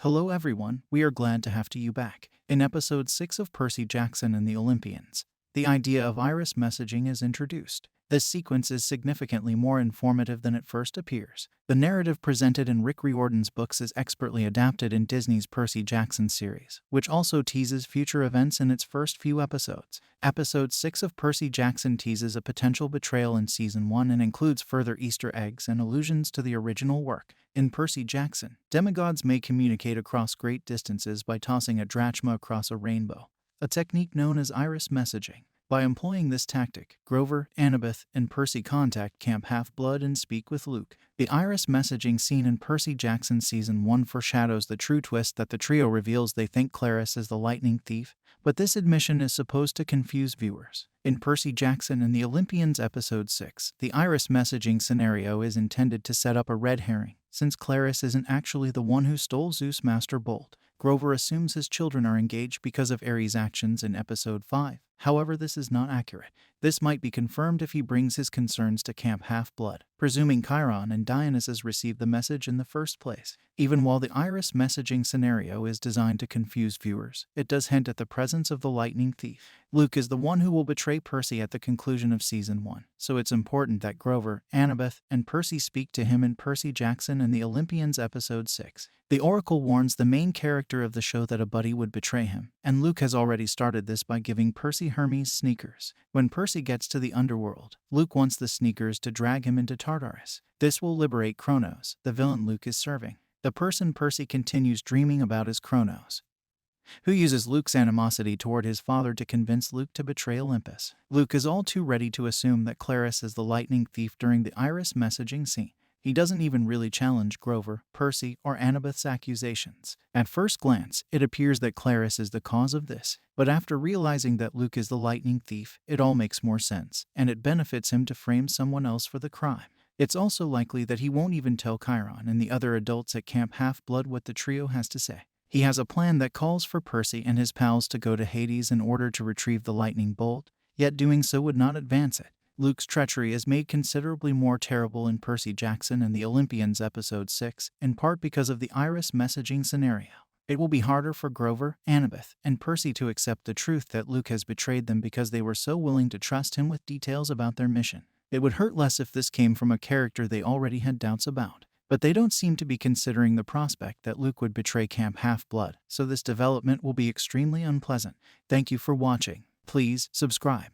Hello everyone, we are glad to have you back. In episode 6 of Percy Jackson and the Olympians, the idea of iris messaging is introduced. This sequence is significantly more informative than it first appears. The narrative presented in Rick Riordan's books is expertly adapted in Disney's Percy Jackson series, which also teases future events in its first few episodes. Episode 6 of Percy Jackson teases a potential betrayal in Season 1 and includes further Easter eggs and allusions to the original work. In Percy Jackson, demigods may communicate across great distances by tossing a drachma across a rainbow, a technique known as iris messaging. By employing this tactic, Grover, Annabeth, and Percy contact Camp Half-Blood and speak with Luke. The iris messaging scene in Percy Jackson Season 1 foreshadows the true twist that the trio reveals they think Clarice is the lightning thief, but this admission is supposed to confuse viewers. In Percy Jackson and the Olympians Episode 6, the iris messaging scenario is intended to set up a red herring, since Clarice isn't actually the one who stole Zeus' Master Bolt. Grover assumes his children are engaged because of Ares' actions in Episode 5. However, this is not accurate. This might be confirmed if he brings his concerns to Camp Half-Blood, presuming Chiron and Dionysus received the message in the first place. Even while the iris messaging scenario is designed to confuse viewers, it does hint at the presence of the lightning thief. Luke is the one who will betray Percy at the conclusion of Season 1, so it's important that Grover, Annabeth, and Percy speak to him in Percy Jackson and the Olympians Episode 6. The Oracle warns the main character of the show that a buddy would betray him, and Luke has already started this by giving Percy Hermes' sneakers. When Percy gets to the underworld, Luke wants the sneakers to drag him into Tartarus. This will liberate Kronos, the villain Luke is serving. The person Percy continues dreaming about is Kronos, who uses Luke's animosity toward his father to convince Luke to betray Olympus. Luke is all too ready to assume that Clarice is the lightning thief during the iris messaging scene. He doesn't even really challenge Grover, Percy, or Annabeth's accusations. At first glance, it appears that Clarice is the cause of this, but after realizing that Luke is the lightning thief, it all makes more sense, and it benefits him to frame someone else for the crime. It's also likely that he won't even tell Chiron and the other adults at Camp Half-Blood what the trio has to say. He has a plan that calls for Percy and his pals to go to Hades in order to retrieve the lightning bolt, yet doing so would not advance it. Luke's treachery is made considerably more terrible in Percy Jackson and the Olympians Episode 6, in part because of the iris messaging scenario. It will be harder for Grover, Annabeth, and Percy to accept the truth that Luke has betrayed them because they were so willing to trust him with details about their mission. It would hurt less if this came from a character they already had doubts about. But they don't seem to be considering the prospect that Luke would betray Camp Half-Blood, so this development will be extremely unpleasant. Thank you for watching. Please subscribe.